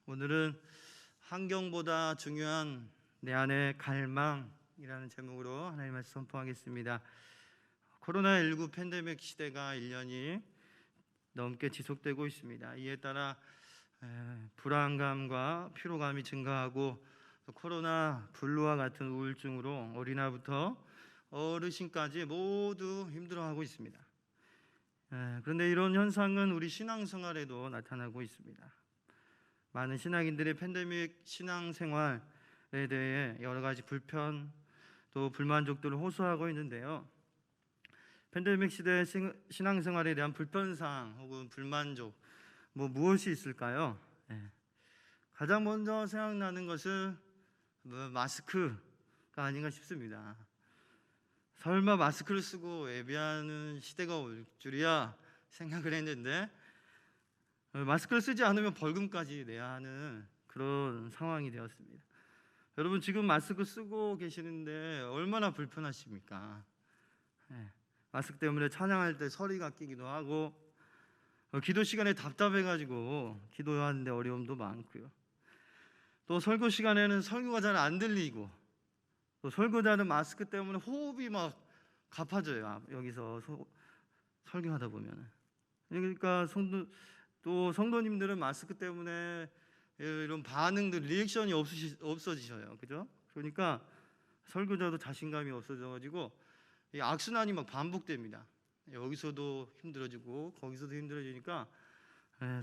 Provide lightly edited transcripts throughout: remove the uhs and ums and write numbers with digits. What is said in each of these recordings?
오늘은 환경보다 중요한 내 안의 갈망이라는 제목으로 하나님 말씀 선포하겠습니다. 코로나19 팬데믹 시대가 1년이 넘게 지속되고 있습니다. 이에 따라 불안감과 피로감이 증가하고 코로나 블루와 같은 우울증으로 어린아이부터 어르신까지 모두 힘들어하고 있습니다. 그런데 이런 현상은 우리 신앙생활에도 나타나고 있습니다. 많은 신앙인들의 팬데믹 신앙생활에 대해 여러 가지 불편 또 불만족들을 호소하고 있는데요. 팬데믹 시대의 신앙생활에 대한 불편사항 혹은 불만족 무엇이 있을까요? 가장 먼저 생각나는 것은 마스크가 아닌가 싶습니다. 설마 마스크를 쓰고 예배하는 시대가 올 줄이야 생각을 했는데 마스크를 쓰지 않으면 벌금까지 내야 하는 그런 상황이 되었습니다. 여러분 지금 마스크 쓰고 계시는데 얼마나 불편하십니까? 마스크 때문에 찬양할 때 소리가 끼기도 하고 기도 시간에 답답해가지고 기도하는데 어려움도 많고요. 또 설교 시간에는 설교가 잘 안 들리고 또 설교자는 마스크 때문에 호흡이 막 가파져요. 여기서 설교하다 보면. 그러니까 성도님들은 마스크 때문에 이런 반응들, 리액션이 없어지셔요. 그죠? 그러니까 설교자도 자신감이 없어져가지고 이 악순환이 막 반복됩니다. 여기서도 힘들어지고 거기서도 힘들어지니까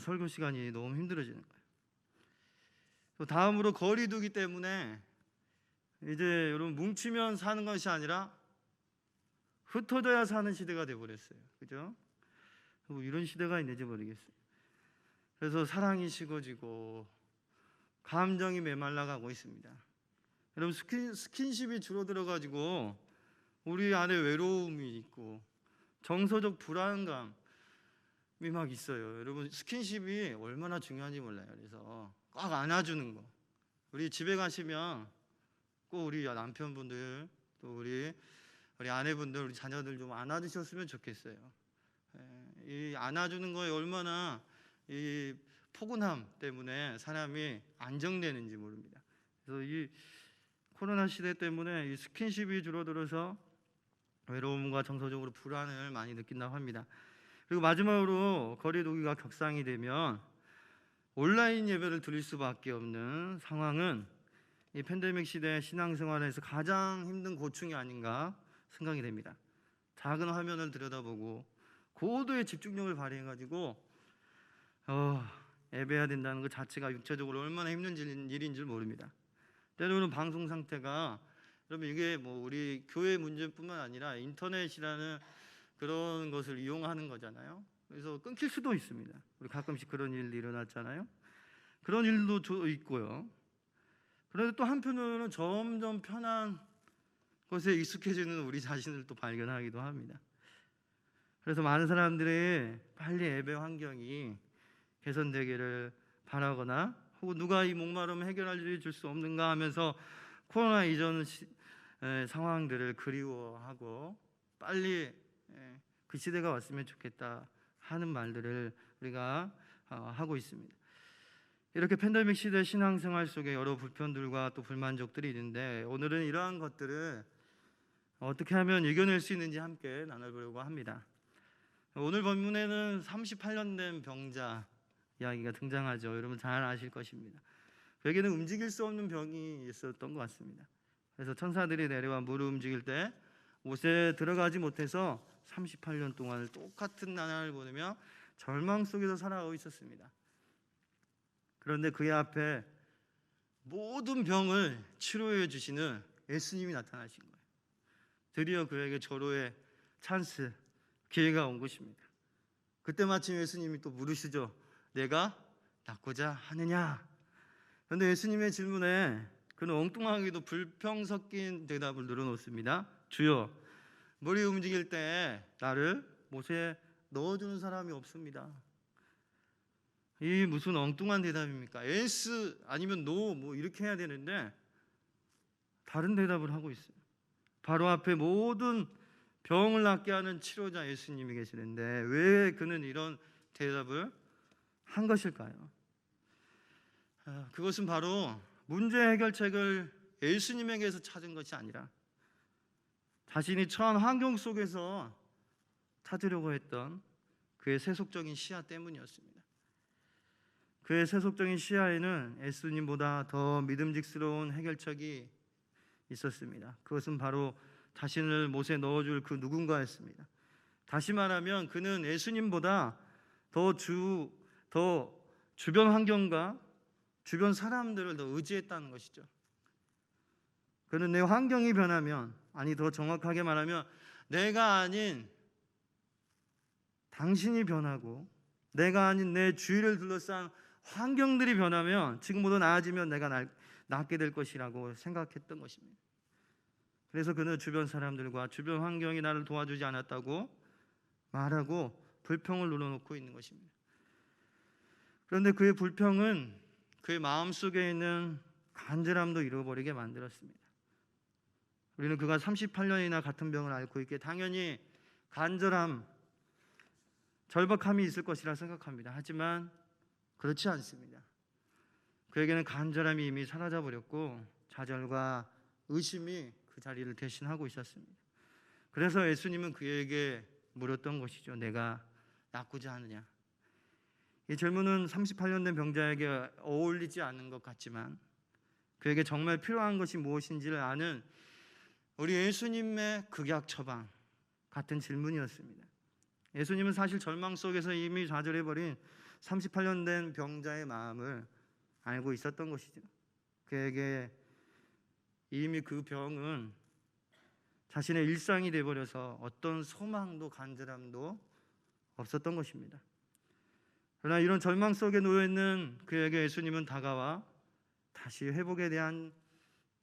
설교 시간이 너무 힘들어지는 거예요. 또 다음으로 거리 두기 때문에 이제 여러분 뭉치면 사는 것이 아니라 흩어져야 사는 시대가 되어버렸어요. 그죠? 이런 시대가 있는지 모르겠어요. 그래서 사랑이 식어지고 감정이 메말라가고 있습니다. 여러분 스킨십이 줄어들어가지고 우리 안에 외로움이 있고 정서적 불안감이 막 있어요. 여러분 스킨십이 얼마나 중요한지 몰라요. 그래서 꽉 안아주는 거. 우리 집에 가시면 꼭 우리 남편분들 또 우리 아내분들 우리 자녀들 좀 안아주셨으면 좋겠어요. 이 안아주는 거에 얼마나 이 포근함 때문에 사람이 안정되는지 모릅니다. 그래서 이 코로나 시대 때문에 이 스킨십이 줄어들어서 외로움과 정서적으로 불안을 많이 느낀다고 합니다. 그리고 마지막으로 거리 두기가 격상이 되면 온라인 예배를 드릴 수밖에 없는 상황은 이 팬데믹 시대 신앙생활에서 가장 힘든 고충이 아닌가 생각이 됩니다. 작은 화면을 들여다보고 고도의 집중력을 발휘해가지고 예배해야 된다는 것 자체가 육체적으로 얼마나 힘든 일인 줄 모릅니다. 때로는 방송 상태가 여러분 이게 우리 교회 문제뿐만 아니라 인터넷이라는 그런 것을 이용하는 거잖아요. 그래서 끊길 수도 있습니다. 우리 가끔씩 그런 일이 일어났잖아요. 그런 일도 있고요. 그런데 또 한편으로는 점점 편한 것에 익숙해지는 우리 자신을 또 발견하기도 합니다. 그래서 많은 사람들이 빨리 예배 환경이 개선되기를 바라거나 혹은 누가 이 목마름을 해결해 줄 수 없는가 하면서 코로나 이전 상황들을 그리워하고 빨리 그 시대가 왔으면 좋겠다 하는 말들을 우리가 하고 있습니다. 이렇게 팬데믹 시대 신앙생활 속에 여러 불편들과 또 불만족들이 있는데 오늘은 이러한 것들을 어떻게 하면 이겨낼 수 있는지 함께 나눠보려고 합니다. 오늘 본문에는 38년 된 병자 이야기가 등장하죠. 여러분 잘 아실 것입니다. 그에게는 움직일 수 없는 병이 있었던 것 같습니다. 그래서 천사들이 내려와 물을 움직일 때 옷에 들어가지 못해서 38년 동안 똑같은 나날을 보내며 절망 속에서 살아가고 있었습니다. 그런데 그의 앞에 모든 병을 치료해 주시는 예수님이 나타나신 거예요. 드디어 그에게 절호의 찬스, 기회가 온 것입니다. 그때 마침 예수님이 또 물으시죠. 내가 낫고자 하느냐? 그런데 예수님의 질문에 그는 엉뚱하게도 불평 섞인 대답을 늘어놓습니다. 주여, 물이 움직일 때 나를 못에 넣어주는 사람이 없습니다. 이 무슨 엉뚱한 대답입니까? yes 아니면 no 이렇게 해야 되는데 다른 대답을 하고 있어요. 바로 앞에 모든 병을 낫게 하는 치료자 예수님이 계시는데 왜 그는 이런 대답을 한 것일까요? 그것은 바로 문제 해결책을 예수님에게서 찾은 것이 아니라 자신이 처한 환경 속에서 찾으려고 했던 그의 세속적인 시야 때문이었습니다. 그의 세속적인 시야에는 예수님보다 더 믿음직스러운 해결책이 있었습니다. 그것은 바로 자신을 못에 넣어줄 그 누군가였습니다. 다시 말하면 그는 예수님보다 더 주변 환경과 주변 사람들을 더 의지했다는 것이죠. 그는 내 환경이 변하면, 아니 더 정확하게 말하면 내가 아닌 당신이 변하고 내가 아닌 내 주위를 둘러싼 환경들이 변하면 지금보다 나아지면 내가 낫게 될 것이라고 생각했던 것입니다. 그래서 그는 주변 사람들과 주변 환경이 나를 도와주지 않았다고 말하고 불평을 눌러놓고 있는 것입니다. 그런데 그의 불평은 그의 마음속에 있는 간절함도 잃어버리게 만들었습니다. 우리는 그가 38년이나 같은 병을 앓고 있기에 당연히 간절함, 절박함이 있을 것이라 생각합니다. 하지만 그렇지 않습니다. 그에게는 간절함이 이미 사라져 버렸고 좌절과 의심이 그 자리를 대신하고 있었습니다. 그래서 예수님은 그에게 물었던 것이죠. 내가 낫고자 하느냐? 이 질문은 38년 된 병자에게 어울리지 않는 것 같지만 그에게 정말 필요한 것이 무엇인지를 아는 우리 예수님의 극약 처방 같은 질문이었습니다. 예수님은 사실 절망 속에서 이미 좌절해버린 38년 된 병자의 마음을 알고 있었던 것이죠. 그에게 이미 그 병은 자신의 일상이 되어버려서 어떤 소망도 간절함도 없었던 것입니다. 그러나 이런 절망 속에 놓여있는 그에게 예수님은 다가와 다시 회복에 대한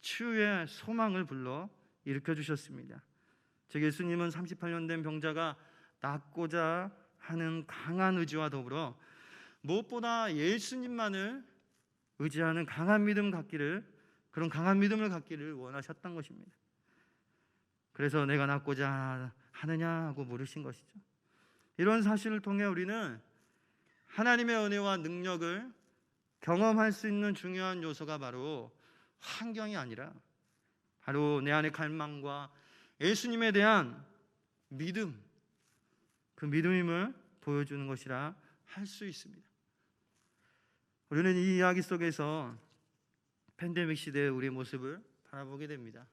치유의 소망을 불러 일으켜 주셨습니다. 즉 예수님은 38년 된 병자가 낫고자 하는 강한 의지와 더불어 무엇보다 예수님만을 의지하는 강한 믿음을 갖기를 원하셨던 것입니다. 그래서 내가 낫고자 하느냐 하고 물으신 것이죠. 이런 사실을 통해 우리는 하나님의 은혜와 능력을 경험할 수 있는 중요한 요소가 바로 환경이 아니라 바로 내 안의 갈망과 예수님에 대한 믿음, 그 믿음임을 보여주는 것이라 할 수 있습니다. 우리는 이 이야기 속에서 팬데믹 시대의 우리의 모습을 바라보게 됩니다.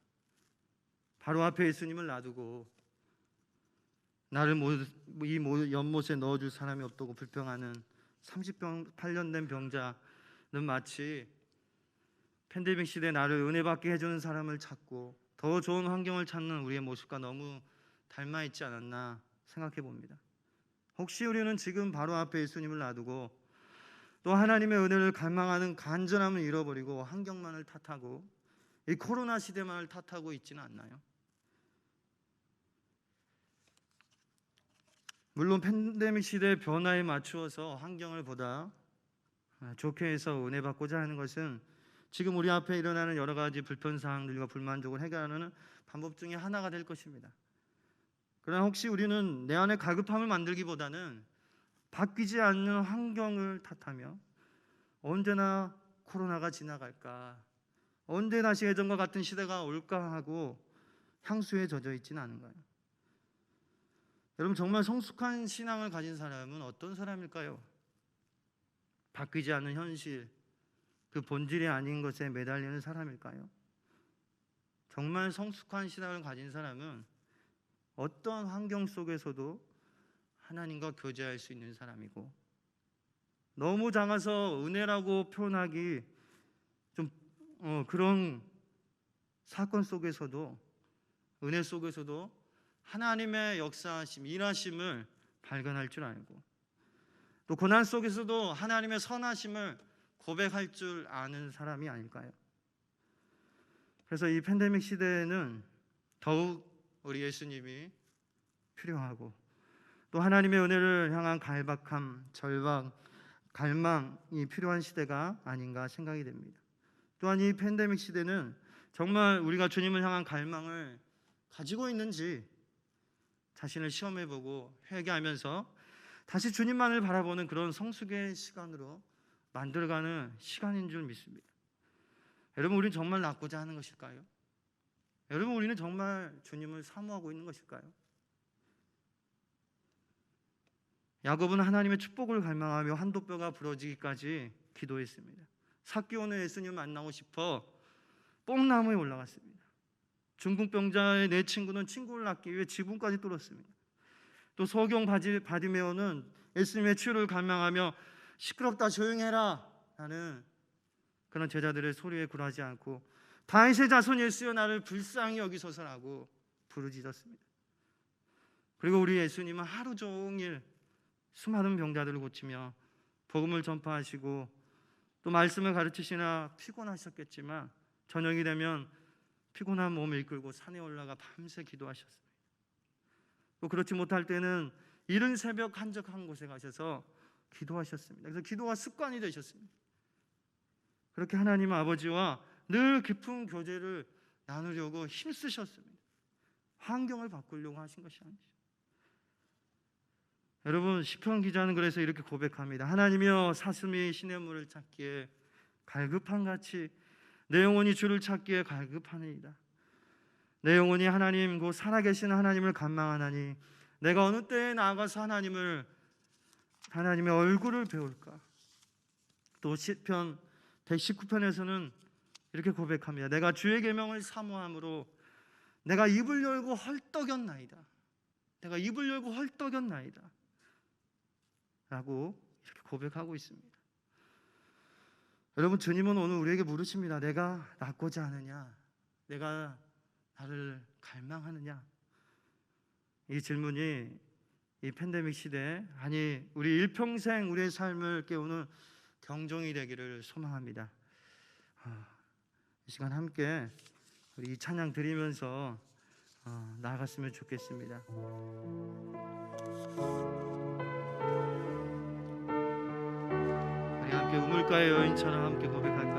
바로 앞에 예수님을 놔두고 나를 이 연못에 넣어줄 사람이 없다고 불평하는 38년 된 병자는 마치 팬데믹 시대에 나를 은혜받게 해주는 사람을 찾고 더 좋은 환경을 찾는 우리의 모습과 너무 닮아 있지 않았나 생각해 봅니다. 혹시 우리는 지금 바로 앞에 예수님을 놔두고 또 하나님의 은혜를 갈망하는 간절함을 잃어버리고 환경만을 탓하고 이 코로나 시대만을 탓하고 있지는 않나요? 물론 팬데믹 시대의 변화에 맞추어서 환경을 보다 좋게 해서 은혜받고자 하는 것은 지금 우리 앞에 일어나는 여러 가지 불편사항들과 불만족을 해결하는 방법 중에 하나가 될 것입니다. 그러나 혹시 우리는 내 안에 갈급함을 만들기보다는 바뀌지 않는 환경을 탓하며 언제나 코로나가 지나갈까, 언제 다시 예전과 같은 시대가 올까 하고 향수에 젖어 있지는 않은가요? 여러분, 정말 성숙한 신앙을 가진 사람은 어떤 사람일까요? 바뀌지 않는 현실, 그 본질이 아닌 것에 매달리는 사람일까요? 정말 성숙한 신앙을 가진 사람은 어떤 환경 속에서도 하나님과 교제할 수 있는 사람이고, 너무 작아서 은혜라고 표현하기 좀 그런 사건 속에서도, 은혜 속에서도 하나님의 역사하심, 일하심을 발견할 줄 알고, 또 고난 속에서도 하나님의 선하심을 고백할 줄 아는 사람이 아닐까요? 그래서 이 팬데믹 시대에는 더욱 우리 예수님이 필요하고, 또 하나님의 은혜를 향한 갈박함, 절박, 갈망이 필요한 시대가 아닌가 생각이 됩니다. 또한 이 팬데믹 시대는 정말 우리가 주님을 향한 갈망을 가지고 있는지 자신을 시험해보고 회개하면서 다시 주님만을 바라보는 그런 성숙의 시간으로 만들어가는 시간인 줄 믿습니다. 여러분, 우리는 정말 낫고자 하는 것일까요? 여러분, 우리는 정말 주님을 사모하고 있는 것일까요? 야곱은 하나님의 축복을 갈망하며 한도뼈가 부러지기까지 기도했습니다. 삭개오는 예수님 만나고 싶어 뽕나무에 올라갔습니다. 중풍병자의 내 친구는 친구를 낳기 위해 지붕까지 뚫었습니다. 또 소경 바디메오는 예수님의 치유를 갈망하며 시끄럽다 조용해라 라는 그런 제자들의 소리에 굴하지 않고 다윗의 자손 예수여 나를 불쌍히 여기소서라고 부르짖었습니다. 그리고 우리 예수님은 하루 종일 수많은 병자들을 고치며 복음을 전파하시고 또 말씀을 가르치시나 피곤하셨겠지만 저녁이 되면 피곤한 몸을 이끌고 산에 올라가 밤새 기도하셨습니다. 또 그렇지 못할 때는 이른 새벽 한적한 곳에 가셔서 기도하셨습니다. 그래서 기도가 습관이 되셨습니다. 그렇게 하나님 아버지와 늘 깊은 교제를 나누려고 힘쓰셨습니다. 환경을 바꾸려고 하신 것이 아니죠. 여러분, 시편 기자는 그래서 이렇게 고백합니다. 하나님이여 사슴이 시냇물을 찾기에 갈급한 같이 내 영혼이 주를 찾기에 갈급하니이다. 내 영혼이 하나님 곧 살아계신 하나님을 갈망하나니 내가 어느 때에 나아가서 하나님의 얼굴을 배울까. 또 시편 119편에서는 이렇게 고백합니다. 내가 주의 계명을 사모함으로 내가 입을 열고 헐떡였나이다. 내가 입을 열고 헐떡였나이다 라고 이렇게 고백하고 있습니다. 여러분, 주님은 오늘 우리에게 물으십니다. 내가 낫고자 하느냐? 내가 나를 갈망하느냐? 이 질문이 이 팬데믹 시대에 아니 우리 일평생 우리의 삶을 깨우는 경종이 되기를 소망합니다. 이 시간 함께 우리 이 찬양 드리면서 나아갔으면 좋겠습니다. 우리 함께 우물가의 여인처럼 함께 고백하겠습니다.